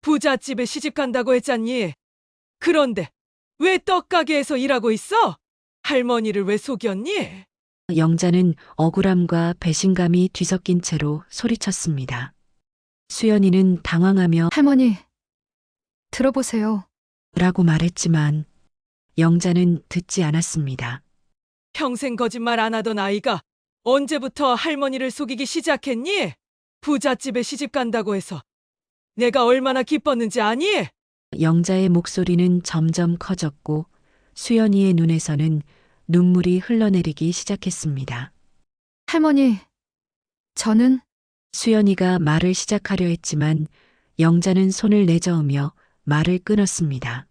부잣집에 시집 간다고 했잖니. 그런데 왜 떡가게에서 일하고 있어? 할머니를 왜 속였니? 영자는 억울함과 배신감이 뒤섞인 채로 소리쳤습니다. 수연이는 당황하며 할머니, 들어보세요. 라고 말했지만 영자는 듣지 않았습니다. 평생 거짓말 안 하던 아이가 언제부터 할머니를 속이기 시작했니? 부잣집에 시집 간다고 해서 내가 얼마나 기뻤는지 아니? 영자의 목소리는 점점 커졌고 수연이의 눈에서는 눈물이 흘러내리기 시작했습니다. 할머니, 저는 수연이가 말을 시작하려 했지만 영자는 손을 내저으며 말을 끊었습니다.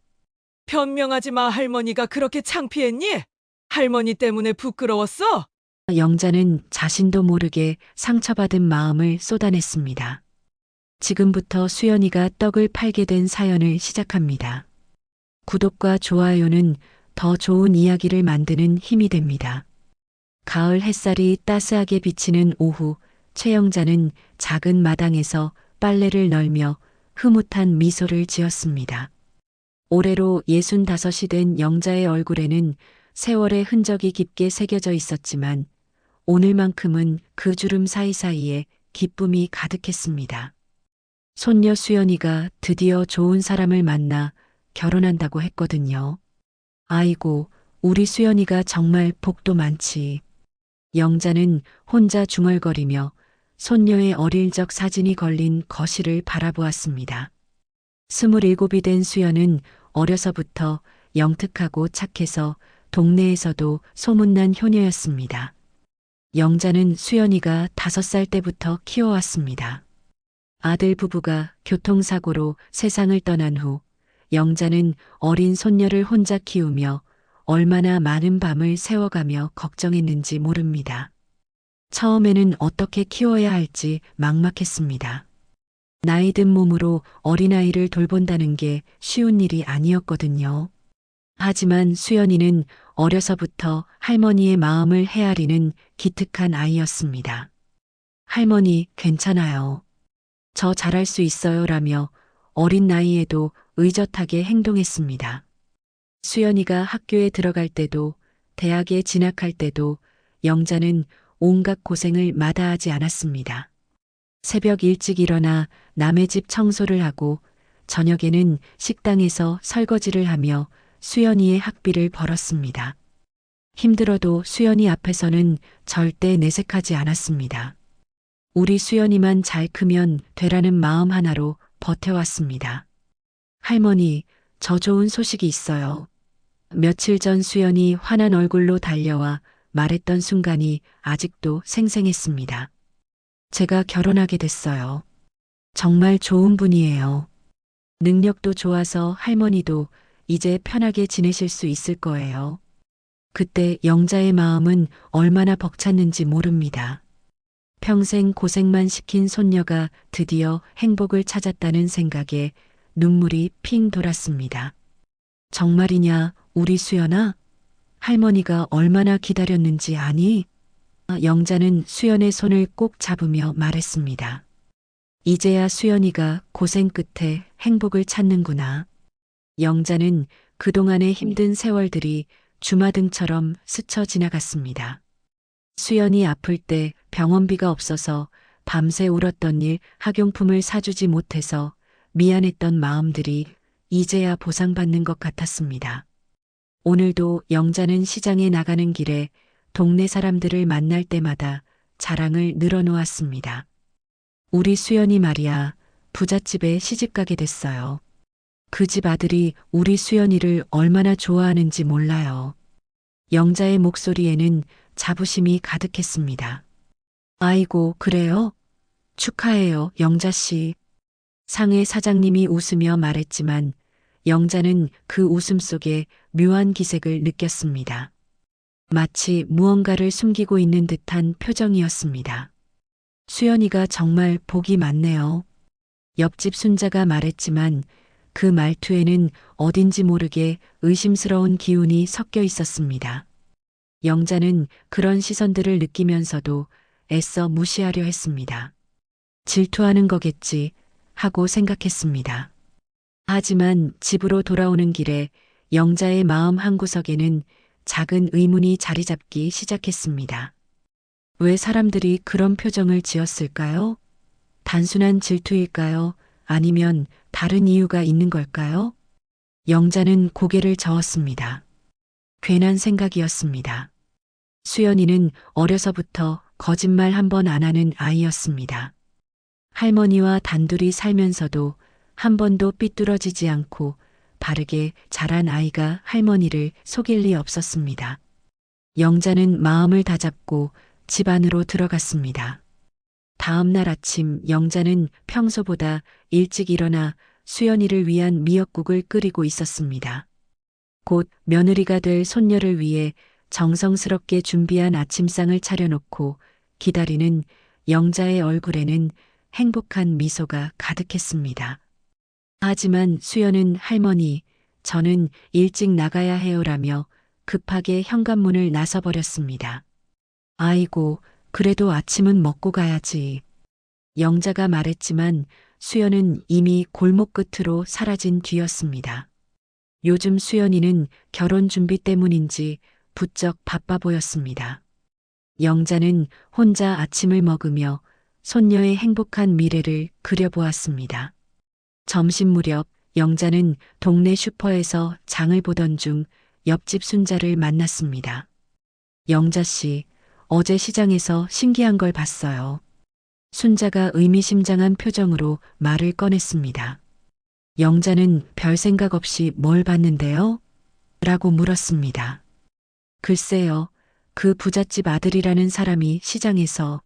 변명하지 마. 할머니가 그렇게 창피했니? 할머니 때문에 부끄러웠어? 영자는 자신도 모르게 상처받은 마음을 쏟아냈습니다. 지금부터 수연이가 떡을 팔게 된 사연을 시작합니다. 구독과 좋아요는 더 좋은 이야기를 만드는 힘이 됩니다. 가을 햇살이 따스하게 비치는 오후, 최영자는 작은 마당에서 빨래를 널며 흐뭇한 미소를 지었습니다. 올해로 65이 된 영자의 얼굴에는 세월의 흔적이 깊게 새겨져 있었지만 오늘만큼은 그 주름 사이사이에 기쁨이 가득했습니다. 손녀 수연이가 드디어 좋은 사람을 만나 결혼한다고 했거든요. 아이고, 우리 수연이가 정말 복도 많지. 영자는 혼자 중얼거리며 손녀의 어릴 적 사진이 걸린 거실을 바라보았습니다. 27이 된 수연은 어려서부터 영특하고 착해서 동네에서도 소문난 효녀였습니다. 영자는 수연이가 5살 때부터 키워왔습니다. 아들 부부가 교통사고로 세상을 떠난 후 영자는 어린 손녀를 혼자 키우며 얼마나 많은 밤을 새워가며 걱정했는지 모릅니다. 처음에는 어떻게 키워야 할지 막막했습니다. 나이 든 몸으로 어린아이를 돌본다는 게 쉬운 일이 아니었거든요. 하지만 수연이는 어려서부터 할머니의 마음을 헤아리는 기특한 아이였습니다. 할머니, 괜찮아요. 저 잘할 수 있어요 라며 어린 나이에도 의젓하게 행동했습니다. 수연이가 학교에 들어갈 때도 대학에 진학할 때도 영자는 온갖 고생을 마다하지 않았습니다. 새벽 일찍 일어나 남의 집 청소를 하고 저녁에는 식당에서 설거지를 하며 수연이의 학비를 벌었습니다. 힘들어도 수연이 앞에서는 절대 내색하지 않았습니다. 우리 수연이만 잘 크면 되라는 마음 하나로 버텨왔습니다. 할머니, 저 좋은 소식이 있어요. 며칠 전 수연이 환한 얼굴로 달려와 말했던 순간이 아직도 생생했습니다. 제가 결혼하게 됐어요. 정말 좋은 분이에요. 능력도 좋아서 할머니도 이제 편하게 지내실 수 있을 거예요. 그때 영자의 마음은 얼마나 벅찼는지 모릅니다. 평생 고생만 시킨 손녀가 드디어 행복을 찾았다는 생각에 눈물이 핑 돌았습니다. 정말이냐, 우리 수연아? 할머니가 얼마나 기다렸는지 아니? 영자는 수연의 손을 꼭 잡으며 말했습니다. 이제야 수연이가 고생 끝에 행복을 찾는구나. 영자는 그동안의 힘든 세월들이 주마등처럼 스쳐 지나갔습니다. 수연이 아플 때 병원비가 없어서 밤새 울었던 일, 학용품을 사주지 못해서 미안했던 마음들이 이제야 보상받는 것 같았습니다. 오늘도 영자는 시장에 나가는 길에 동네 사람들을 만날 때마다 자랑을 늘어놓았습니다. 우리 수연이 말이야, 부잣집에 시집가게 됐어요. 그 집 아들이 우리 수연이를 얼마나 좋아하는지 몰라요. 영자의 목소리에는 자부심이 가득했습니다. 아이고, 그래요? 축하해요, 영자씨. 상해 사장님이 웃으며 말했지만 영자는 그 웃음 속에 묘한 기색을 느꼈습니다. 마치 무언가를 숨기고 있는 듯한 표정이었습니다. 수연이가 정말 복이 많네요. 옆집 순자가 말했지만 그 말투에는 어딘지 모르게 의심스러운 기운이 섞여 있었습니다. 영자는 그런 시선들을 느끼면서도 애써 무시하려 했습니다. 질투하는 거겠지 하고 생각했습니다. 하지만 집으로 돌아오는 길에 영자의 마음 한구석에는 작은 의문이 자리 잡기 시작했습니다. 왜 사람들이 그런 표정을 지었을까요? 단순한 질투일까요? 아니면 다른 이유가 있는 걸까요? 영자는 고개를 저었습니다. 괜한 생각이었습니다. 수연이는 어려서부터 거짓말 한 번 안 하는 아이였습니다. 할머니와 단둘이 살면서도 한 번도 삐뚤어지지 않고 바르게 자란 아이가 할머니를 속일 리 없었습니다. 영자는 마음을 다잡고 집 안으로 들어갔습니다. 다음 날 아침 영자는 평소보다 일찍 일어나 수연이를 위한 미역국을 끓이고 있었습니다. 곧 며느리가 될 손녀를 위해 정성스럽게 준비한 아침상을 차려놓고 기다리는 영자의 얼굴에는 행복한 미소가 가득했습니다. 하지만 수연은 할머니, 저는 일찍 나가야 해요라며 급하게 현관문을 나서버렸습니다. 아이고, 그래도 아침은 먹고 가야지. 영자가 말했지만 수연은 이미 골목 끝으로 사라진 뒤였습니다. 요즘 수연이는 결혼 준비 때문인지 부쩍 바빠 보였습니다. 영자는 혼자 아침을 먹으며 손녀의 행복한 미래를 그려보았습니다. 점심 무렵 영자는 동네 슈퍼에서 장을 보던 중 옆집 순자를 만났습니다. 영자 씨, 어제 시장에서 신기한 걸 봤어요. 순자가 의미심장한 표정으로 말을 꺼냈습니다. 영자는 별 생각 없이 뭘 봤는데요? 라고 물었습니다. 글쎄요, 그 부잣집 아들이라는 사람이 시장에서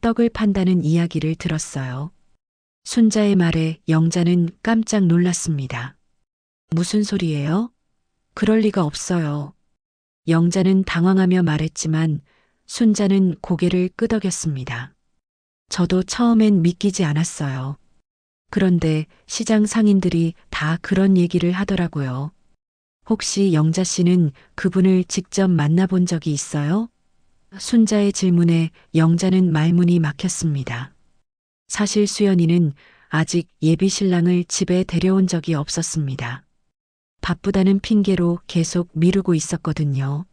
떡을 판다는 이야기를 들었어요. 순자의 말에 영자는 깜짝 놀랐습니다. 무슨 소리예요? 그럴 리가 없어요. 영자는 당황하며 말했지만 순자는 고개를 끄덕였습니다. 저도 처음엔 믿기지 않았어요. 그런데 시장 상인들이 다 그런 얘기를 하더라고요. 혹시 영자 씨는 그분을 직접 만나본 적이 있어요? 순자의 질문에 영자는 말문이 막혔습니다. 사실 수연이는 아직 예비 신랑을 집에 데려온 적이 없었습니다. 바쁘다는 핑계로 계속 미루고 있었거든요.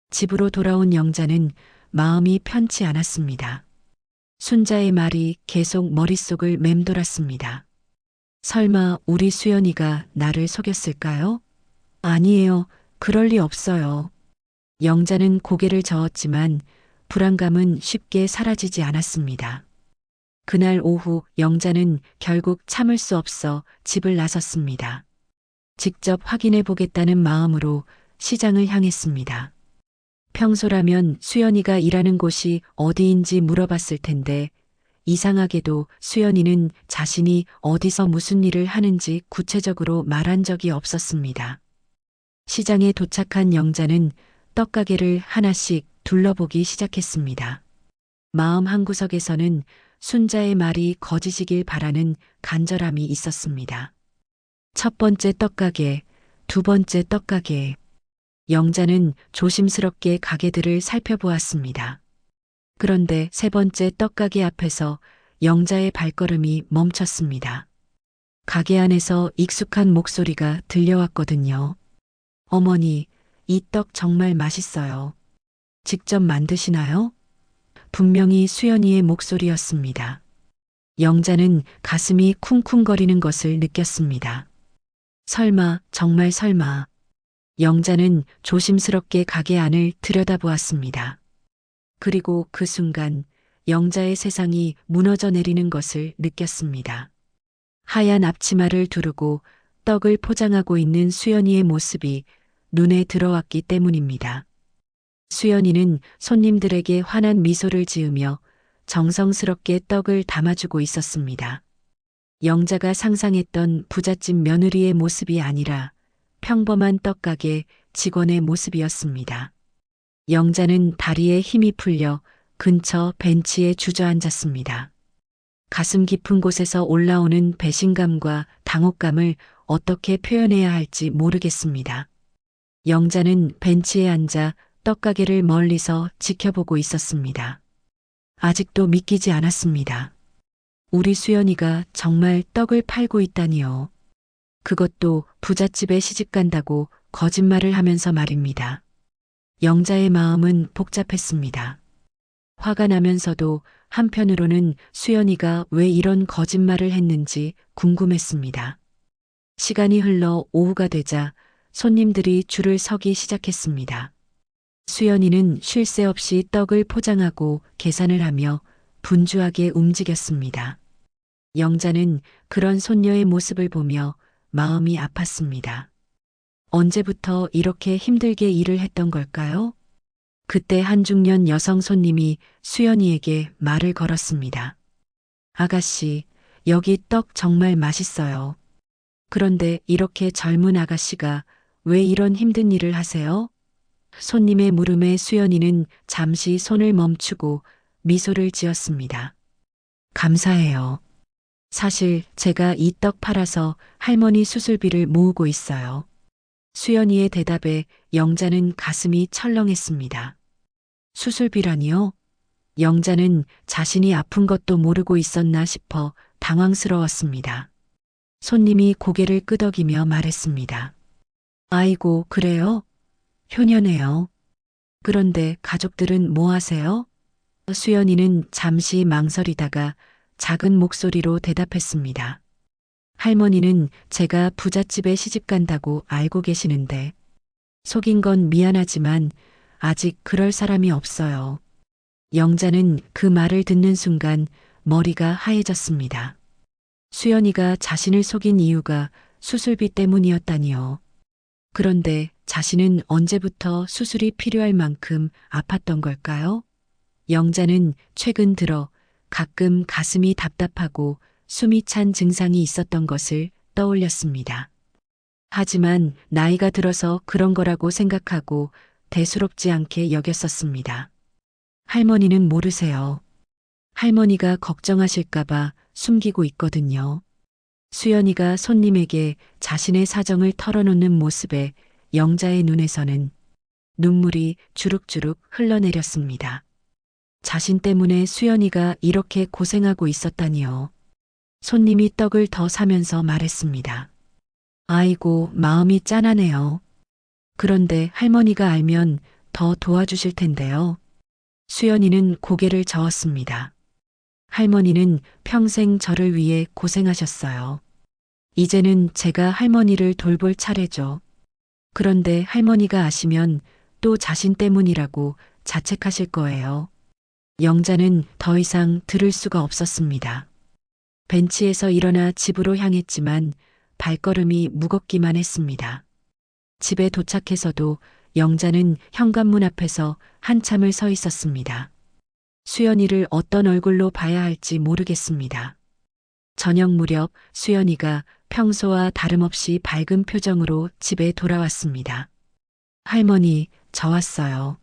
집으로 돌아온 영자는 마음이 편치 않았습니다. 순자의 말이 계속 머릿속을 맴돌았습니다. 설마 우리 수연이가 나를 속였을까요? 아니에요. 그럴 리 없어요. 영자는 고개를 저었지만 불안감은 쉽게 사라지지 않았습니다. 그날 오후 영자는 결국 참을 수 없어 집을 나섰습니다. 직접 확인해 보겠다는 마음으로 시장을 향했습니다. 평소라면 수연이가 일하는 곳이 어디인지 물어봤을 텐데 이상하게도 수연이는 자신이 어디서 무슨 일을 하는지 구체적으로 말한 적이 없었습니다. 시장에 도착한 영자는 떡가게를 하나씩 둘러보기 시작했습니다. 마음 한구석에서는 순자의 말이 거짓이길 바라는 간절함이 있었습니다. 첫 번째 떡가게, 두 번째 떡가게. 영자는 조심스럽게 가게들을 살펴보았습니다. 그런데 세 번째 떡가게 앞에서 영자의 발걸음이 멈췄습니다. 가게 안에서 익숙한 목소리가 들려왔거든요. 어머니, 이 떡 정말 맛있어요. 직접 만드시나요? 분명히 수연이의 목소리였습니다. 영자는 가슴이 쿵쿵거리는 것을 느꼈습니다. 설마, 정말 설마. 영자는 조심스럽게 가게 안을 들여다보았습니다. 그리고 그 순간 영자의 세상이 무너져 내리는 것을 느꼈습니다. 하얀 앞치마를 두르고 떡을 포장하고 있는 수연이의 모습이 눈에 들어왔기 때문입니다. 수연이는 손님들에게 환한 미소를 지으며 정성스럽게 떡을 담아주고 있었습니다. 영자가 상상했던 부잣집 며느리의 모습이 아니라 평범한 떡가게 직원의 모습이었습니다. 영자는 다리에 힘이 풀려 근처 벤치에 주저앉았습니다. 가슴 깊은 곳에서 올라오는 배신감과 당혹감을 어떻게 표현해야 할지 모르겠습니다. 영자는 벤치에 앉아 떡가게를 멀리서 지켜보고 있었습니다. 아직도 믿기지 않았습니다. 우리 수연이가 정말 떡을 팔고 있다니요. 그것도 부잣집에 시집간다고 거짓말을 하면서 말입니다. 영자의 마음은 복잡했습니다. 화가 나면서도 한편으로는 수연이가 왜 이런 거짓말을 했는지 궁금했습니다. 시간이 흘러 오후가 되자 손님들이 줄을 서기 시작했습니다. 수연이는 쉴 새 없이 떡을 포장하고 계산을 하며 분주하게 움직였습니다. 영자는 그런 손녀의 모습을 보며 마음이 아팠습니다. 언제부터 이렇게 힘들게 일을 했던 걸까요? 그때 한 중년 여성 손님이 수연이에게 말을 걸었습니다. 아가씨, 여기 떡 정말 맛있어요. 그런데 이렇게 젊은 아가씨가 왜 이런 힘든 일을 하세요? 손님의 물음에 수연이는 잠시 손을 멈추고 미소를 지었습니다. 감사해요. 사실 제가 이 떡 팔아서 할머니 수술비를 모으고 있어요. 수연이의 대답에 영자는 가슴이 철렁했습니다. 수술비라니요? 영자는 자신이 아픈 것도 모르고 있었나 싶어 당황스러웠습니다. 손님이 고개를 끄덕이며 말했습니다. 아이고, 그래요? 효녀네요. 그런데 가족들은 뭐 하세요? 수연이는 잠시 망설이다가 작은 목소리로 대답했습니다. 할머니는 제가 부잣집에 시집 간다고 알고 계시는데 속인 건 미안하지만 아직 그럴 사람이 없어요. 영자는 그 말을 듣는 순간 머리가 하얘졌습니다. 수연이가 자신을 속인 이유가 수술비 때문이었다니요. 그런데 자신은 언제부터 수술이 필요할 만큼 아팠던 걸까요? 영자는 최근 들어 가끔 가슴이 답답하고 숨이 찬 증상이 있었던 것을 떠올렸습니다. 하지만 나이가 들어서 그런 거라고 생각하고 대수롭지 않게 여겼었습니다. 할머니는 모르세요. 할머니가 걱정하실까봐 숨기고 있거든요. 수연이가 손님에게 자신의 사정을 털어놓는 모습에 영자의 눈에서는 눈물이 주룩주룩 흘러내렸습니다. 자신 때문에 수연이가 이렇게 고생하고 있었다니요. 손님이 떡을 더 사면서 말했습니다. 아이고, 마음이 짠하네요. 그런데 할머니가 알면 더 도와주실 텐데요. 수연이는 고개를 저었습니다. 할머니는 평생 저를 위해 고생하셨어요. 이제는 제가 할머니를 돌볼 차례죠. 그런데 할머니가 아시면 또 자신 때문이라고 자책하실 거예요. 영자는 더 이상 들을 수가 없었습니다. 벤치에서 일어나 집으로 향했지만 발걸음이 무겁기만 했습니다. 집에 도착해서도 영자는 현관문 앞에서 한참을 서 있었습니다. 수연이를 어떤 얼굴로 봐야 할지 모르겠습니다. 저녁 무렵 수연이가 평소와 다름없이 밝은 표정으로 집에 돌아왔습니다. 할머니, 저 왔어요.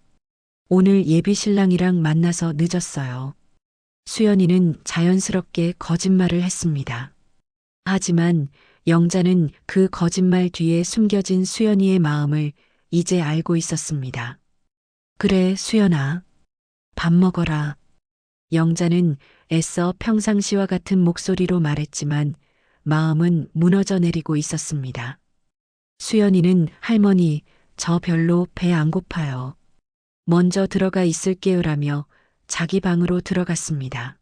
오늘 예비 신랑이랑 만나서 늦었어요. 수연이는 자연스럽게 거짓말을 했습니다. 하지만 영자는 그 거짓말 뒤에 숨겨진 수연이의 마음을 이제 알고 있었습니다. 그래, 수연아. 밥 먹어라. 영자는 애써 평상시와 같은 목소리로 말했지만 마음은 무너져 내리고 있었습니다. 수연이는 할머니, 저 별로 배 안 고파요. 먼저 들어가 있을게요라며 자기 방으로 들어갔습니다.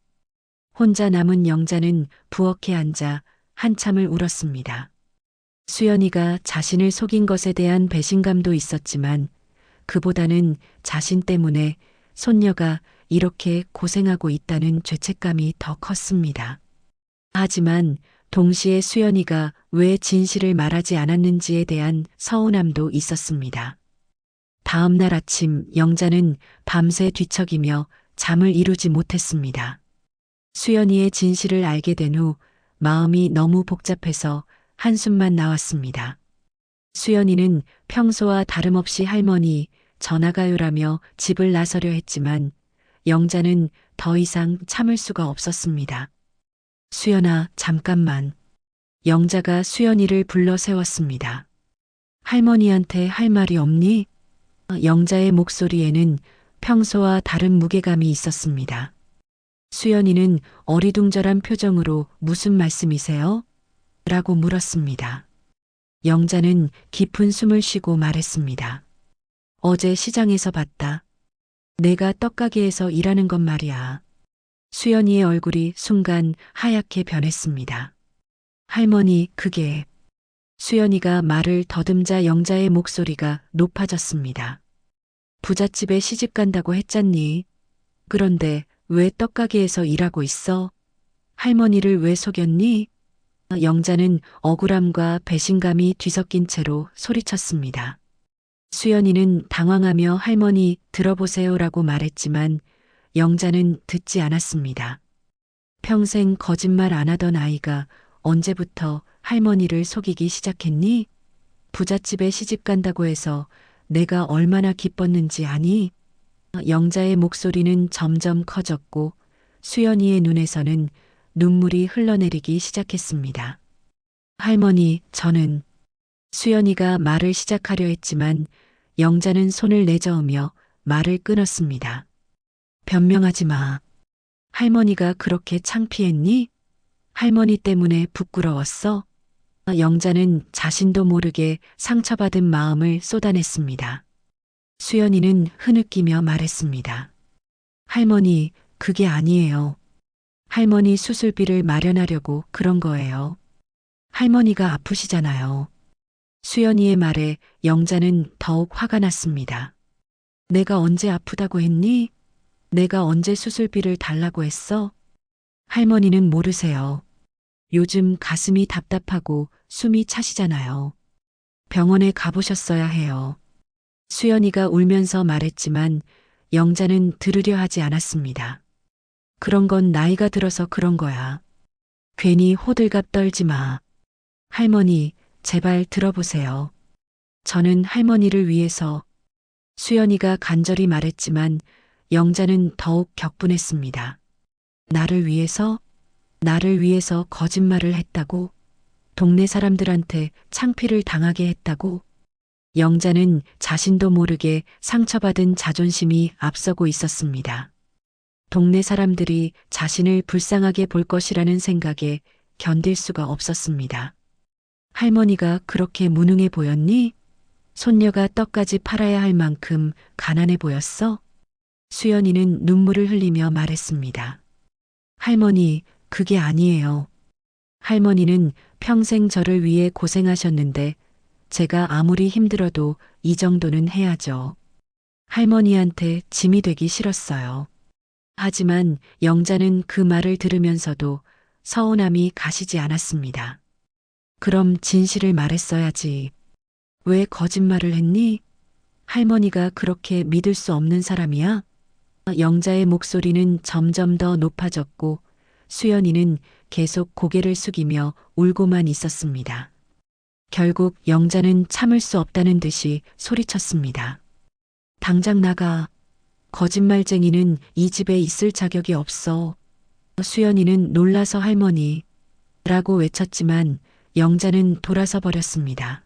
혼자 남은 영자는 부엌에 앉아 한참을 울었습니다. 수연이가 자신을 속인 것에 대한 배신감도 있었지만 그보다는 자신 때문에 손녀가 이렇게 고생하고 있다는 죄책감이 더 컸습니다. 하지만 동시에 수연이가 왜 진실을 말하지 않았는지에 대한 서운함도 있었습니다. 다음 날 아침 영자는 밤새 뒤척이며 잠을 이루지 못했습니다. 수연이의 진실을 알게 된 후 마음이 너무 복잡해서 한숨만 나왔습니다. 수연이는 평소와 다름없이 할머니, 전화가요라며 집을 나서려 했지만 영자는 더 이상 참을 수가 없었습니다. 수연아, 잠깐만. 영자가 수연이를 불러 세웠습니다. 할머니한테 할 말이 없니? 영자의 목소리에는 평소와 다른 무게감이 있었습니다. 수연이는 어리둥절한 표정으로 무슨 말씀이세요? 라고 물었습니다. 영자는 깊은 숨을 쉬고 말했습니다. 어제 시장에서 봤다. 내가 떡가게에서 일하는 건 말이야. 수연이의 얼굴이 순간 하얗게 변했습니다. 할머니, 그게... 수연이가 말을 더듬자 영자의 목소리가 높아졌습니다. 부잣집에 시집 간다고 했잖니. 그런데 왜 떡가게에서 일하고 있어? 할머니를 왜 속였니? 영자는 억울함과 배신감이 뒤섞인 채로 소리쳤습니다. 수연이는 당황하며 할머니 들어보세요라고 말했지만 영자는 듣지 않았습니다. 평생 거짓말 안 하던 아이가 언제부터 할머니를 속이기 시작했니? 부잣집에 시집 간다고 해서 내가 얼마나 기뻤는지 아니? 영자의 목소리는 점점 커졌고 수연이의 눈에서는 눈물이 흘러내리기 시작했습니다. 할머니, 저는... 수연이가 말을 시작하려 했지만 영자는 손을 내저으며 말을 끊었습니다. 변명하지 마. 할머니가 그렇게 창피했니? 할머니 때문에 부끄러웠어? 영자는 자신도 모르게 상처받은 마음을 쏟아냈습니다. 수연이는 흐느끼며 말했습니다. 할머니, 그게 아니에요. 할머니 수술비를 마련하려고 그런 거예요. 할머니가 아프시잖아요. 수연이의 말에 영자는 더욱 화가 났습니다. 내가 언제 아프다고 했니? 내가 언제 수술비를 달라고 했어? 할머니는 모르세요. 요즘 가슴이 답답하고 숨이 차시잖아요. 병원에 가보셨어야 해요. 수연이가 울면서 말했지만 영자는 들으려 하지 않았습니다. 그런 건 나이가 들어서 그런 거야. 괜히 호들갑 떨지 마. 할머니, 제발 들어보세요. 저는 할머니를 위해서... 수연이가 간절히 말했지만 영자는 더욱 격분했습니다. 나를 위해서? 나를 위해서 거짓말을 했다고? 동네 사람들한테 창피를 당하게 했다고? 영자는 자신도 모르게 상처받은 자존심이 앞서고 있었습니다. 동네 사람들이 자신을 불쌍하게 볼 것이라는 생각에 견딜 수가 없었습니다. 할머니가 그렇게 무능해 보였니? 손녀가 떡까지 팔아야 할 만큼 가난해 보였어? 수연이는 눈물을 흘리며 말했습니다. 할머니, 그게 아니에요. 할머니는 평생 저를 위해 고생하셨는데 제가 아무리 힘들어도 이 정도는 해야죠. 할머니한테 짐이 되기 싫었어요. 하지만 영자는 그 말을 들으면서도 서운함이 가시지 않았습니다. 그럼 진실을 말했어야지. 왜 거짓말을 했니? 할머니가 그렇게 믿을 수 없는 사람이야? 영자의 목소리는 점점 더 높아졌고 수연이는 계속 고개를 숙이며 울고만 있었습니다. 결국 영자는 참을 수 없다는 듯이 소리쳤습니다. 당장 나가. 거짓말쟁이는 이 집에 있을 자격이 없어. 수연이는 놀라서 할머니라고 외쳤지만 영자는 돌아서 버렸습니다.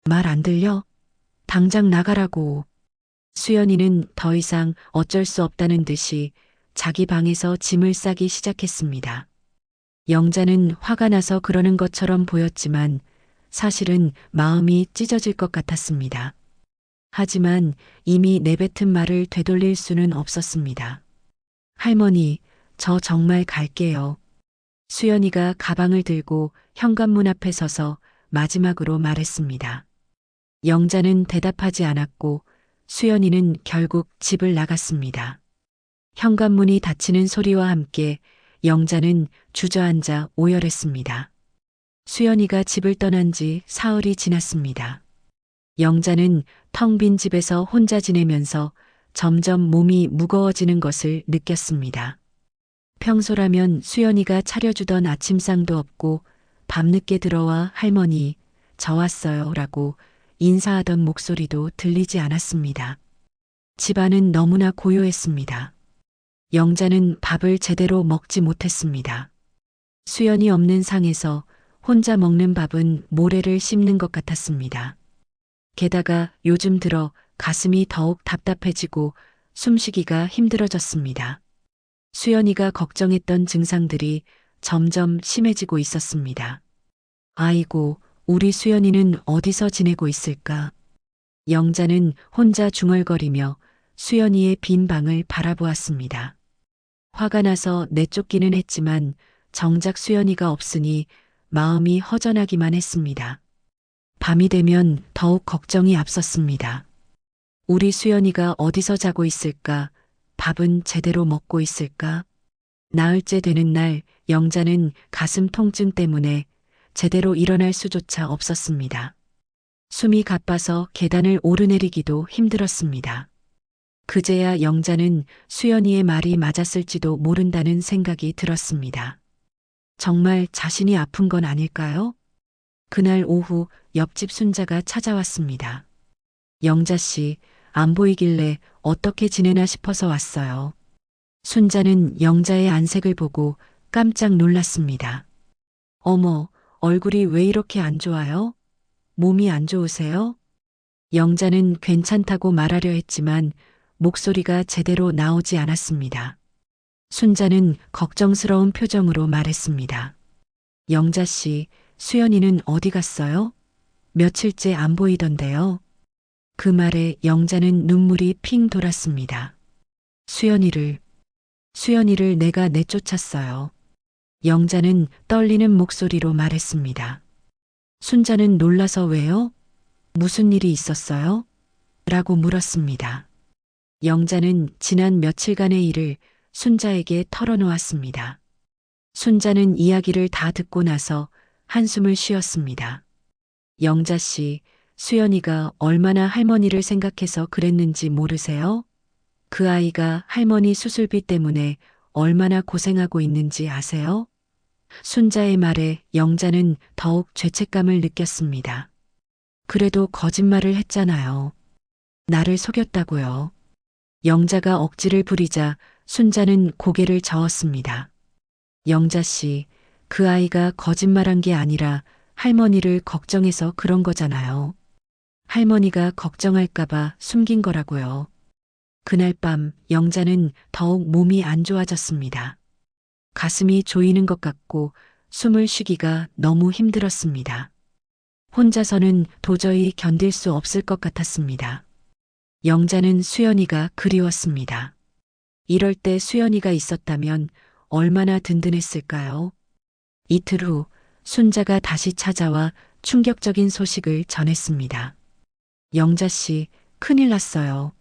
말 안 들려? 당장 나가라고. 수연이는 더 이상 어쩔 수 없다는 듯이 자기 방에서 짐을 싸기 시작했습니다. 영자는 화가 나서 그러는 것처럼 보였지만 사실은 마음이 찢어질 것 같았습니다. 하지만 이미 내뱉은 말을 되돌릴 수는 없었습니다. 할머니, 저 정말 갈게요. 수연이가 가방을 들고 현관문 앞에 서서 마지막으로 말했습니다. 영자는 대답하지 않았고 수연이는 결국 집을 나갔습니다. 현관문이 닫히는 소리와 함께 영자는 주저앉아 오열했습니다. 수연이가 집을 떠난 지 사흘이 지났습니다. 영자는 텅 빈 집에서 혼자 지내면서 점점 몸이 무거워지는 것을 느꼈습니다. 평소라면 수연이가 차려주던 아침상도 없고 밤늦게 들어와 할머니, 저 왔어요 라고 인사하던 목소리도 들리지 않았습니다. 집안은 너무나 고요했습니다. 영자는 밥을 제대로 먹지 못했습니다. 수연이 없는 상에서 혼자 먹는 밥은 모래를 씹는 것 같았습니다. 게다가 요즘 들어 가슴이 더욱 답답해지고 숨쉬기가 힘들어졌습니다. 수연이가 걱정했던 증상들이 점점 심해지고 있었습니다. 아이고, 우리 수연이는 어디서 지내고 있을까? 영자는 혼자 중얼거리며 수연이의 빈 방을 바라보았습니다. 화가 나서 내쫓기는 했지만 정작 수연이가 없으니 마음이 허전하기만 했습니다. 밤이 되면 더욱 걱정이 앞섰습니다. 우리 수연이가 어디서 자고 있을까? 밥은 제대로 먹고 있을까? 나흘째 되는 날 영자는 가슴 통증 때문에 제대로 일어날 수조차 없었습니다. 숨이 가빠서 계단을 오르내리기도 힘들었습니다. 그제야 영자는 수연이의 말이 맞았을지도 모른다는 생각이 들었습니다. 정말 자신이 아픈 건 아닐까요? 그날 오후 옆집 순자가 찾아왔습니다. 영자 씨, 안 보이길래 어떻게 지내나 싶어서 왔어요. 순자는 영자의 안색을 보고 깜짝 놀랐습니다. 어머, 얼굴이 왜 이렇게 안 좋아요? 몸이 안 좋으세요? 영자는 괜찮다고 말하려 했지만 목소리가 제대로 나오지 않았습니다. 순자는 걱정스러운 표정으로 말했습니다. 영자 씨, 수연이는 어디 갔어요? 며칠째 안 보이던데요. 그 말에 영자는 눈물이 핑 돌았습니다. 수연이를 내가 내쫓았어요. 영자는 떨리는 목소리로 말했습니다. 순자는 놀라서 왜요? 무슨 일이 있었어요? 라고 물었습니다. 영자는 지난 며칠간의 일을 순자에게 털어놓았습니다. 순자는 이야기를 다 듣고 나서 한숨을 쉬었습니다. 영자 씨, 수연이가 얼마나 할머니를 생각해서 그랬는지 모르세요? 그 아이가 할머니 수술비 때문에 얼마나 고생하고 있는지 아세요? 순자의 말에 영자는 더욱 죄책감을 느꼈습니다. 그래도 거짓말을 했잖아요. 나를 속였다고요. 영자가 억지를 부리자 순자는 고개를 저었습니다. 영자 씨, 그 아이가 거짓말한 게 아니라 할머니를 걱정해서 그런 거잖아요. 할머니가 걱정할까봐 숨긴 거라고요. 그날 밤 영자는 더욱 몸이 안 좋아졌습니다. 가슴이 조이는 것 같고 숨을 쉬기가 너무 힘들었습니다. 혼자서는 도저히 견딜 수 없을 것 같았습니다. 영자는 수연이가 그리웠습니다. 이럴 때 수연이가 있었다면 얼마나 든든했을까요? 이틀 후 순자가 다시 찾아와 충격적인 소식을 전했습니다. 영자 씨, 큰일 났어요.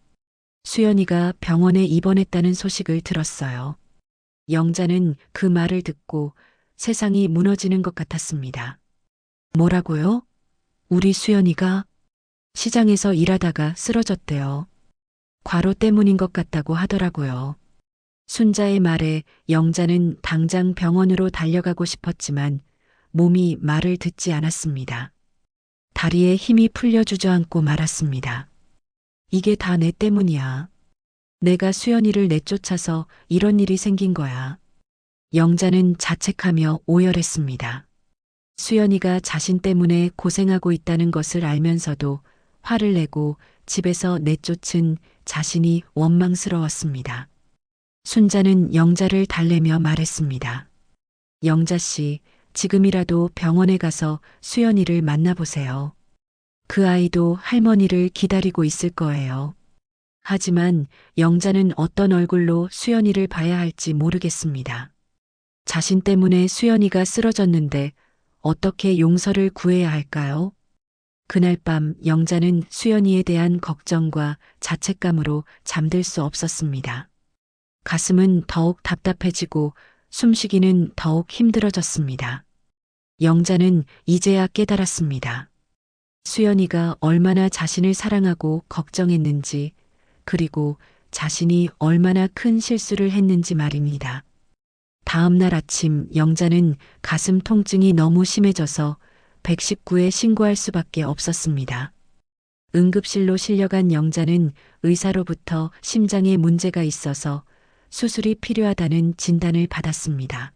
수연이가 병원에 입원했다는 소식을 들었어요. 영자는 그 말을 듣고 세상이 무너지는 것 같았습니다. 뭐라고요? 우리 수연이가 시장에서 일하다가 쓰러졌대요. 과로 때문인 것 같다고 하더라고요. 순자의 말에 영자는 당장 병원으로 달려가고 싶었지만 몸이 말을 듣지 않았습니다. 다리에 힘이 풀려 주저앉고 말았습니다. 이게 다 내 때문이야. 내가 수연이를 내쫓아서 이런 일이 생긴 거야. 영자는 자책하며 오열했습니다. 수연이가 자신 때문에 고생하고 있다는 것을 알면서도 화를 내고 집에서 내쫓은 자신이 원망스러웠습니다. 순자는 영자를 달래며 말했습니다. 영자 씨, 지금이라도 병원에 가서 수연이를 만나보세요. 그 아이도 할머니를 기다리고 있을 거예요. 하지만 영자는 어떤 얼굴로 수연이를 봐야 할지 모르겠습니다. 자신 때문에 수연이가 쓰러졌는데 어떻게 용서를 구해야 할까요? 그날 밤 영자는 수연이에 대한 걱정과 자책감으로 잠들 수 없었습니다. 가슴은 더욱 답답해지고 숨쉬기는 더욱 힘들어졌습니다. 영자는 이제야 깨달았습니다. 수연이가 얼마나 자신을 사랑하고 걱정했는지, 그리고 자신이 얼마나 큰 실수를 했는지 말입니다. 다음 날 아침 영자는 가슴 통증이 너무 심해져서 119에 신고할 수밖에 없었습니다. 응급실로 실려간 영자는 의사로부터 심장에 문제가 있어서 수술이 필요하다는 진단을 받았습니다.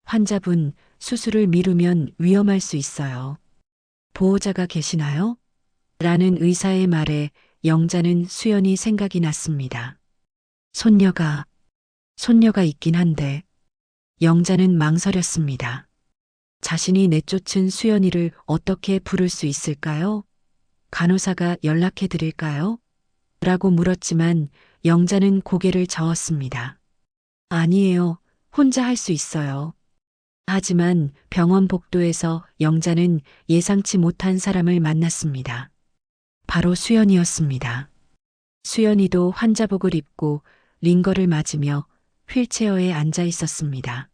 환자분, 수술을 미루면 위험할 수 있어요. 보호자가 계시나요? 라는 의사의 말에 영자는 수연이 생각이 났습니다. 손녀가 있긴 한데 영자는 망설였습니다. 자신이 내쫓은 수연이를 어떻게 부를 수 있을까요? 간호사가 연락해 드릴까요? 라고 물었지만 영자는 고개를 저었습니다. 아니에요. 혼자 할 수 있어요. 하지만 병원 복도에서 영자는 예상치 못한 사람을 만났습니다. 바로 수연이었습니다. 수연이도 환자복을 입고 링거를 맞으며 휠체어에 앉아 있었습니다.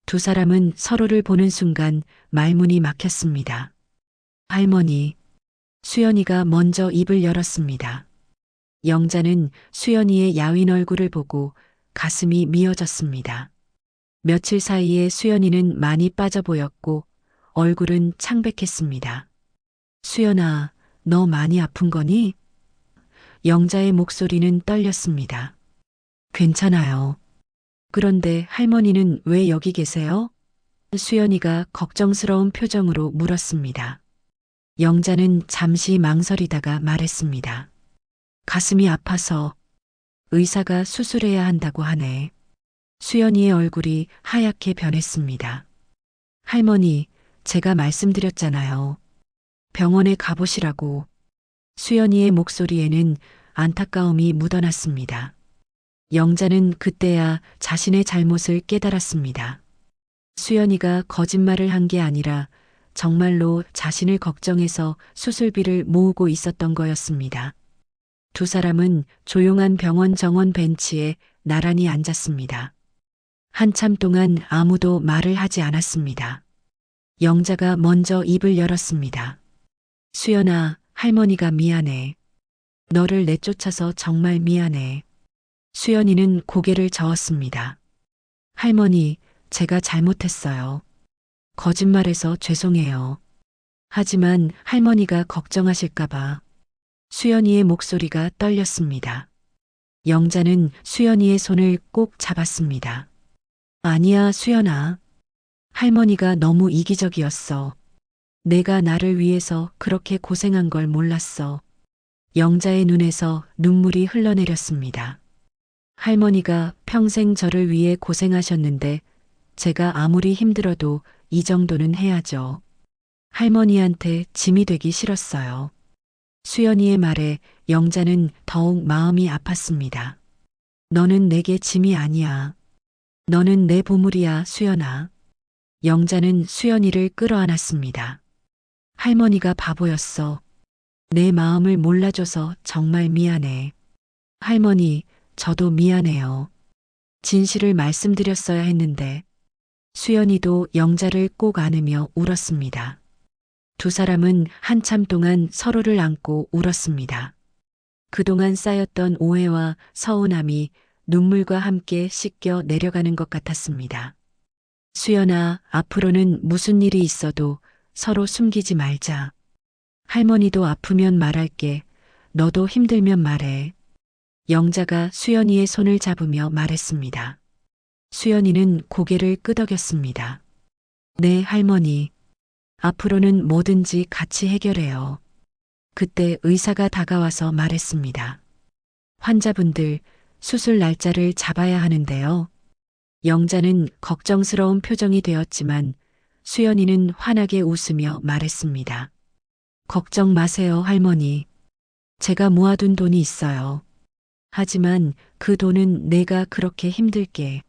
두 사람은 서로를 보는 순간 말문이 막혔습니다. 할머니, 수연이가 먼저 입을 열었습니다. 영자는 수연이의 야윈 얼굴을 보고 가슴이 미어졌습니다. 며칠 사이에 수연이는 많이 빠져 보였고 얼굴은 창백했습니다. 수연아, 너 많이 아픈 거니? 영자의 목소리는 떨렸습니다. 괜찮아요. 그런데 할머니는 왜 여기 계세요? 수연이가 걱정스러운 표정으로 물었습니다. 영자는 잠시 망설이다가 말했습니다. 가슴이 아파서 의사가 수술해야 한다고 하네. 수연이의 얼굴이 하얗게 변했습니다. 할머니, 제가 말씀드렸잖아요. 병원에 가보시라고. 수연이의 목소리에는 안타까움이 묻어났습니다. 영자는 그때야 자신의 잘못을 깨달았습니다. 수연이가 거짓말을 한 게 아니라 정말로 자신을 걱정해서 수술비를 모으고 있었던 거였습니다. 두 사람은 조용한 병원 정원 벤치에 나란히 앉았습니다. 한참 동안 아무도 말을 하지 않았습니다. 영자가 먼저 입을 열었습니다. 수연아, 할머니가 미안해. 너를 내쫓아서 정말 미안해. 수연이는 고개를 저었습니다. 할머니, 제가 잘못했어요. 거짓말해서 죄송해요. 하지만 할머니가 걱정하실까봐. 수연이의 목소리가 떨렸습니다. 영자는 수연이의 손을 꼭 잡았습니다. 아니야, 수연아. 할머니가 너무 이기적이었어. 내가 나를 위해서 그렇게 고생한 걸 몰랐어. 영자의 눈에서 눈물이 흘러내렸습니다. 할머니가 평생 저를 위해 고생하셨는데 제가 아무리 힘들어도 이 정도는 해야죠. 할머니한테 짐이 되기 싫었어요. 수연이의 말에 영자는 더욱 마음이 아팠습니다. 너는 내게 짐이 아니야. 너는 내 보물이야, 수연아. 영자는 수연이를 끌어안았습니다. 할머니가 바보였어. 내 마음을 몰라줘서 정말 미안해. 할머니, 저도 미안해요. 진실을 말씀드렸어야 했는데. 수연이도 영자를 꼭 안으며 울었습니다. 두 사람은 한참 동안 서로를 안고 울었습니다. 그동안 쌓였던 오해와 서운함이 눈물과 함께 씻겨 내려가는 것 같았습니다. 수연아, 앞으로는 무슨 일이 있어도 서로 숨기지 말자. 할머니도 아프면 말할게. 너도 힘들면 말해. 영자가 수연이의 손을 잡으며 말했습니다. 수연이는 고개를 끄덕였습니다. 네, 할머니. 앞으로는 뭐든지 같이 해결해요. 그때 의사가 다가와서 말했습니다. 환자분들, 수술 날짜를 잡아야 하는데요. 영자는 걱정스러운 표정이 되었지만 수연이는 환하게 웃으며 말했습니다. 걱정 마세요, 할머니. 제가 모아둔 돈이 있어요. 하지만 그 돈은 내가 그렇게 힘들게.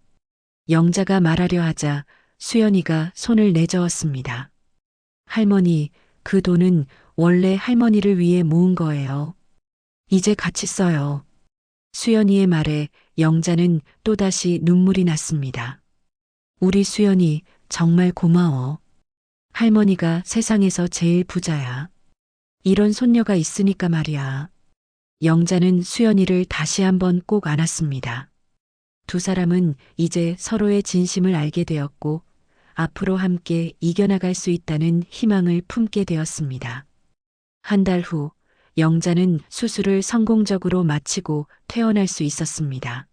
영자가 말하려 하자 수연이가 손을 내저었습니다. 할머니, 그 돈은 원래 할머니를 위해 모은 거예요. 이제 같이 써요. 수연이의 말에 영자는 또다시 눈물이 났습니다. 우리 수연이 정말 고마워. 할머니가 세상에서 제일 부자야. 이런 손녀가 있으니까 말이야. 영자는 수연이를 다시 한번 꼭 안았습니다. 두 사람은 이제 서로의 진심을 알게 되었고 앞으로 함께 이겨나갈 수 있다는 희망을 품게 되었습니다. 한 달 후 영자는 수술을 성공적으로 마치고 퇴원할 수 있었습니다.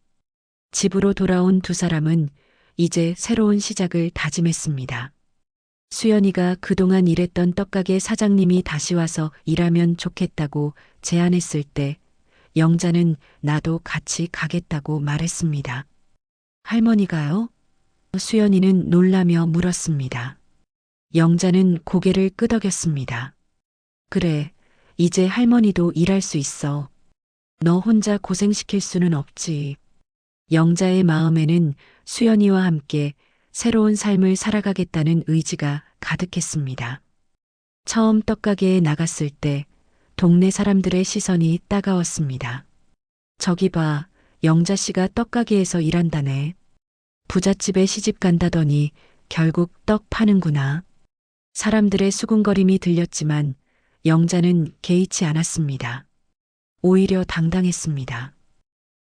집으로 돌아온 두 사람은 이제 새로운 시작을 다짐했습니다. 수연이가 그동안 일했던 떡가게 사장님이 다시 와서 일하면 좋겠다고 제안했을 때 영자는 나도 같이 가겠다고 말했습니다. 할머니가요? 수연이는 놀라며 물었습니다. 영자는 고개를 끄덕였습니다. 그래, 이제 할머니도 일할 수 있어. 너 혼자 고생시킬 수는 없지. 영자의 마음에는 수연이와 함께 새로운 삶을 살아가겠다는 의지가 가득했습니다. 처음 떡가게에 나갔을 때 동네 사람들의 시선이 따가웠습니다. 저기 봐, 영자 씨가 떡가게에서 일한다네. 부잣집에 시집 간다더니 결국 떡 파는구나. 사람들의 수군거림이 들렸지만 영자는 개의치 않았습니다. 오히려 당당했습니다.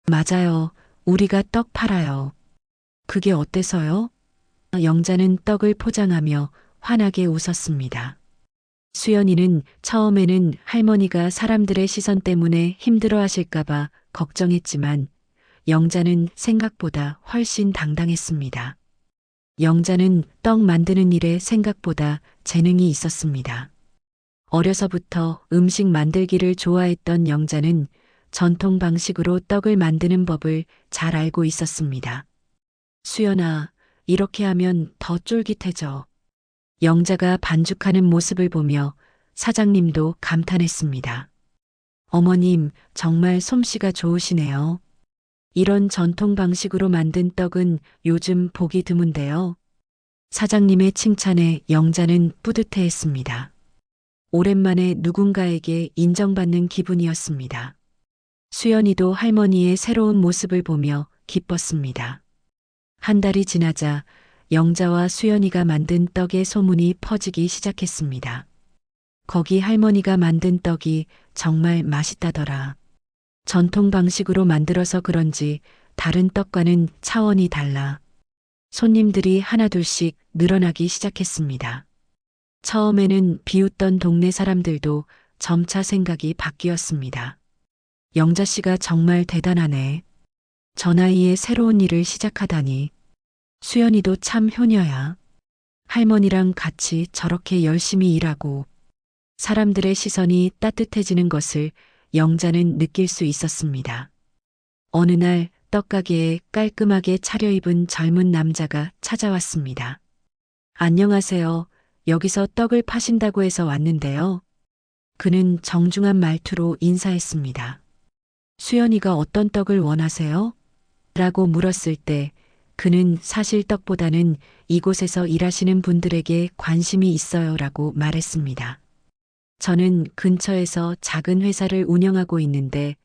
맞아요. 우리가 떡 팔아요. 그게 어때서요? 영자는 떡을 포장하며 환하게 웃었습니다. 수연이는 처음에는 할머니가 사람들의 시선 때문에 힘들어 하실까봐 걱정했지만 영자는 생각보다 훨씬 당당했습니다. 영자는 떡 만드는 일에 생각보다 재능이 있었습니다. 어려서부터 음식 만들기를 좋아했던 영자는 전통 방식으로 떡을 만드는 법을 잘 알고 있었습니다. 수연아, 이렇게 하면 더 쫄깃해져. 영자가 반죽하는 모습을 보며 사장님도 감탄했습니다. 어머님, 정말 솜씨가 좋으시네요. 이런 전통 방식으로 만든 떡은 요즘 보기 드문데요. 사장님의 칭찬에 영자는 뿌듯해했습니다. 오랜만에 누군가에게 인정받는 기분이었습니다. 수연이도 할머니의 새로운 모습을 보며 기뻤습니다. 한 달이 지나자 영자와 수연이가 만든 떡의 소문이 퍼지기 시작했습니다. 거기 할머니가 만든 떡이 정말 맛있다더라. 전통 방식으로 만들어서 그런지 다른 떡과는 차원이 달라. 손님들이 하나둘씩 늘어나기 시작했습니다. 처음에는 비웃던 동네 사람들도 점차 생각이 바뀌었습니다. 영자 씨가 정말 대단하네. 저 나이에 새로운 일을 시작하다니. 수연이도 참 효녀야. 할머니랑 같이 저렇게 열심히 일하고 사람들의 시선이 따뜻해지는 것을 영자는 느낄 수 있었습니다. 어느 날 떡가게에 깔끔하게 차려입은 젊은 남자가 찾아왔습니다. 안녕하세요. 여기서 떡을 파신다고 해서 왔는데요. 그는 정중한 말투로 인사했습니다. 수연이가 어떤 떡을 원하세요? 라고 물었을 때 그는 사실 떡보다는 이곳에서 일하시는 분들에게 관심이 있어요 라고 말했습니다. 저는 근처에서 작은 회사를 운영하고 있는데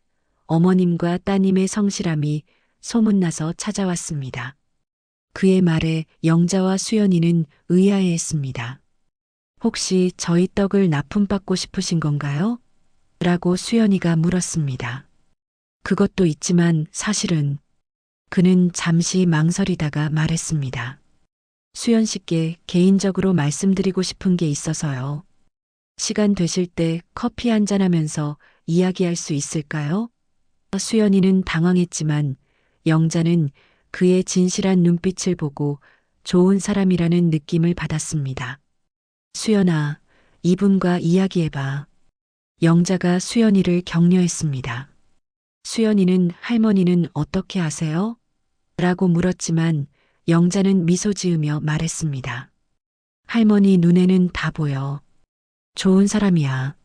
어머님과 따님의 성실함이 소문나서 찾아왔습니다. 그의 말에 영자와 수연이는 의아해했습니다. 혹시 저희 떡을 납품받고 싶으신 건가요? 라고 수연이가 물었습니다. 그것도 있지만 사실은 그는 잠시 망설이다가 말했습니다. 수연 씨께 개인적으로 말씀드리고 싶은 게 있어서요. 시간 되실 때 커피 한잔 하면서 이야기할 수 있을까요? 수연이는 당황했지만 영자는 그의 진실한 눈빛을 보고 좋은 사람이라는 느낌을 받았습니다. 수연아, 이분과 이야기해봐. 영자가 수연이를 격려했습니다. 수연이는 할머니는 어떻게 아세요? 라고 물었지만 영자는 미소 지으며 말했습니다. 할머니 눈에는 다 보여. 좋은 사람이야.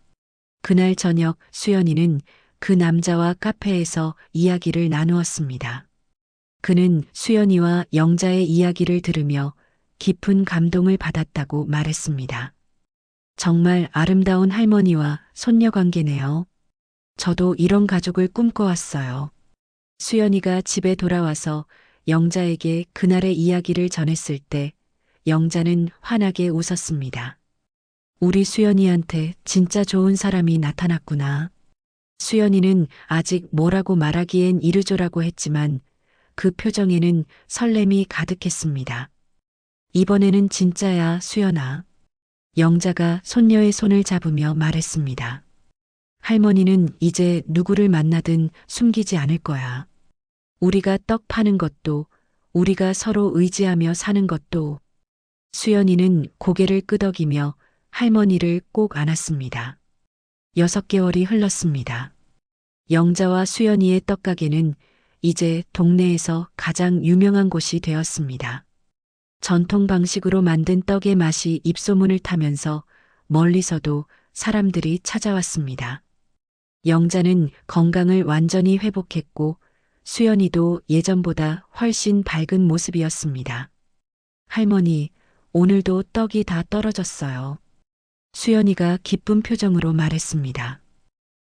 그날 저녁 수연이는 그 남자와 카페에서 이야기를 나누었습니다. 그는 수연이와 영자의 이야기를 들으며 깊은 감동을 받았다고 말했습니다. 정말 아름다운 할머니와 손녀 관계네요. 저도 이런 가족을 꿈꿔왔어요. 수연이가 집에 돌아와서 영자에게 그날의 이야기를 전했을 때 영자는 환하게 웃었습니다. 우리 수연이한테 진짜 좋은 사람이 나타났구나. 수연이는 아직 뭐라고 말하기엔 이르죠라고 했지만 그 표정에는 설렘이 가득했습니다. 이번에는 진짜야, 수연아. 영자가 손녀의 손을 잡으며 말했습니다. 할머니는 이제 누구를 만나든 숨기지 않을 거야. 우리가 떡 파는 것도, 우리가 서로 의지하며 사는 것도. 수연이는 고개를 끄덕이며 할머니를 꼭 안았습니다. 6개월이 흘렀습니다. 영자와 수연이의 떡가게는 이제 동네에서 가장 유명한 곳이 되었습니다. 전통 방식으로 만든 떡의 맛이 입소문을 타면서 멀리서도 사람들이 찾아왔습니다. 영자는 건강을 완전히 회복했고 수연이도 예전보다 훨씬 밝은 모습이었습니다. 할머니, 오늘도 떡이 다 떨어졌어요. 수연이가 기쁜 표정으로 말했습니다.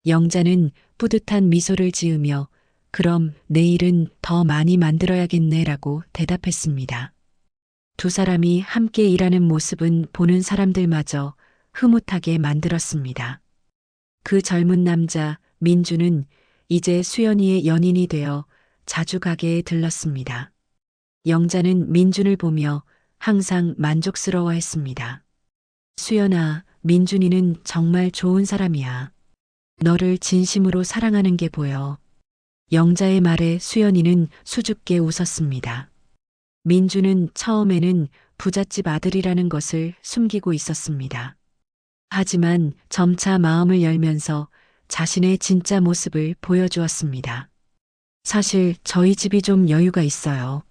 영자는 뿌듯한 미소를 지으며 그럼 내일은 더 많이 만들어야겠네라고 대답했습니다. 두 사람이 함께 일하는 모습은 보는 사람들마저 흐뭇하게 만들었습니다. 그 젊은 남자 민주는 이제 수연이의 연인이 되어 자주 가게에 들렀습니다. 영자는 민준을 보며 항상 만족스러워했습니다. 수연아, 민준이는 정말 좋은 사람이야. 너를 진심으로 사랑하는 게 보여. 영자의 말에 수연이는 수줍게 웃었습니다. 민주는 처음에는 부잣집 아들이라는 것을 숨기고 있었습니다. 하지만 점차 마음을 열면서 자신의 진짜 모습을 보여주었습니다. 사실 저희 집이 좀 여유가 있어요.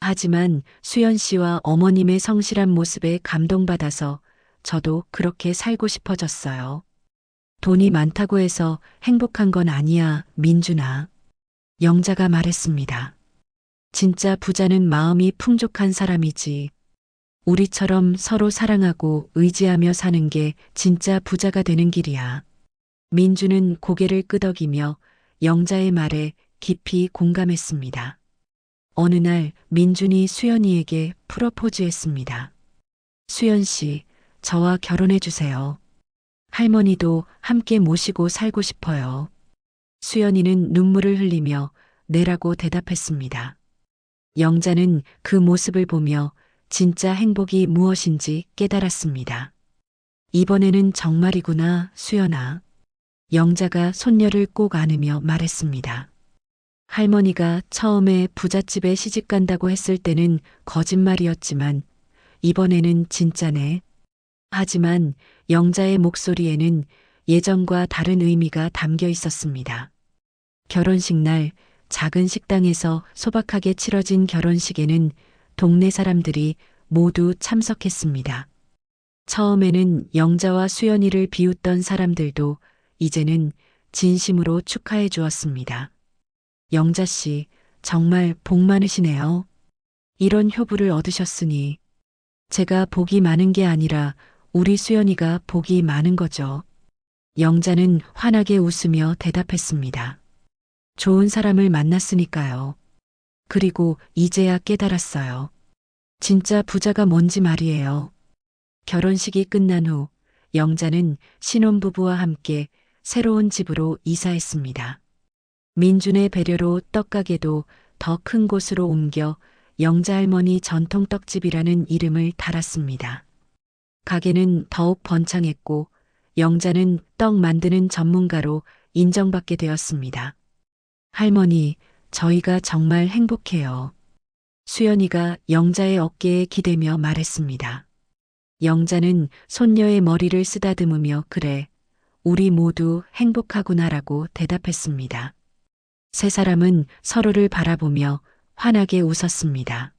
하지만 수연 씨와 어머님의 성실한 모습에 감동받아서 저도 그렇게 살고 싶어졌어요. 돈이 많다고 해서 행복한 건 아니야, 민준아. 영자가 말했습니다. 진짜 부자는 마음이 풍족한 사람이지. 우리처럼 서로 사랑하고 의지하며 사는 게 진짜 부자가 되는 길이야. 민주는 고개를 끄덕이며 영자의 말에 깊이 공감했습니다. 어느 날 민준이 수연이에게 프로포즈했습니다. 수연 씨, 저와 결혼해 주세요. 할머니도 함께 모시고 살고 싶어요. 수연이는 눈물을 흘리며 네라고 대답했습니다. 영자는 그 모습을 보며 진짜 행복이 무엇인지 깨달았습니다. 이번에는 정말이구나, 수연아. 영자가 손녀를 꼭 안으며 말했습니다. 할머니가 처음에 부잣집에 시집간다고 했을 때는 거짓말이었지만 이번에는 진짜네. 하지만 영자의 목소리에는 예전과 다른 의미가 담겨 있었습니다. 결혼식 날 작은 식당에서 소박하게 치러진 결혼식에는 동네 사람들이 모두 참석했습니다. 처음에는 영자와 수연이를 비웃던 사람들도 이제는 진심으로 축하해 주었습니다. 영자 씨, 정말 복 많으시네요. 이런 효부를 얻으셨으니 제가 복이 많은 게 아니라 우리 수연이가 복이 많은 거죠. 영자는 환하게 웃으며 대답했습니다. 좋은 사람을 만났으니까요. 그리고 이제야 깨달았어요. 진짜 부자가 뭔지 말이에요. 결혼식이 끝난 후 영자는 신혼부부와 함께 새로운 집으로 이사했습니다. 민준의 배려로 떡가게도 더 큰 곳으로 옮겨 영자 할머니 전통 떡집이라는 이름을 달았습니다. 가게는 더욱 번창했고 영자는 떡 만드는 전문가로 인정받게 되었습니다. 할머니, 저희가 정말 행복해요. 수연이가 영자의 어깨에 기대며 말했습니다. 영자는 손녀의 머리를 쓰다듬으며 그래, 우리 모두 행복하구나라고 대답했습니다. 세 사람은 서로를 바라보며 환하게 웃었습니다.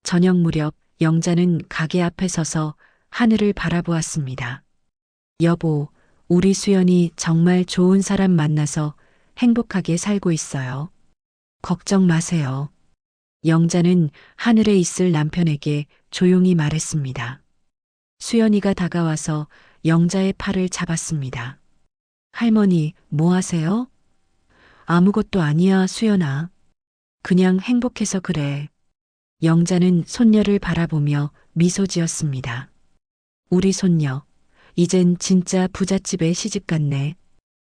저녁 무렵 영자는 가게 앞에 서서 하늘을 바라보았습니다. 여보, 우리 수연이 정말 좋은 사람 만나서 행복하게 살고 있어요. 걱정 마세요. 영자는 하늘에 있을 남편에게 조용히 말했습니다. 수연이가 다가와서 영자의 팔을 잡았습니다. 할머니, 뭐 하세요? 아무것도 아니야, 수연아. 그냥 행복해서 그래. 영자는 손녀를 바라보며 미소 지었습니다. 우리 손녀, 이젠 진짜 부잣집에 시집갔네.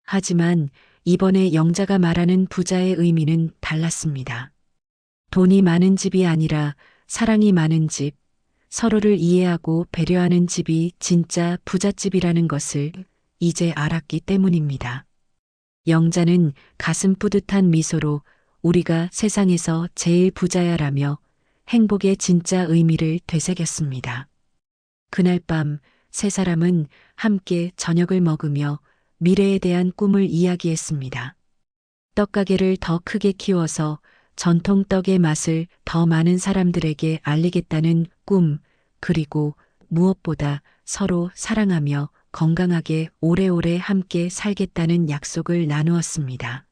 하지만 이번에 영자가 말하는 부자의 의미는 달랐습니다. 돈이 많은 집이 아니라 사랑이 많은 집, 서로를 이해하고 배려하는 집이 진짜 부잣집이라는 것을 이제 알았기 때문입니다. 영자는 가슴 뿌듯한 미소로 우리가 세상에서 제일 부자야라며 행복의 진짜 의미를 되새겼습니다. 그날 밤 세 사람은 함께 저녁을 먹으며 미래에 대한 꿈을 이야기했습니다. 떡가게를 더 크게 키워서 전통 떡의 맛을 더 많은 사람들에게 알리겠다는 꿈, 그리고 무엇보다 서로 사랑하며 건강하게 오래오래 함께 살겠다는 약속을 나누었습니다.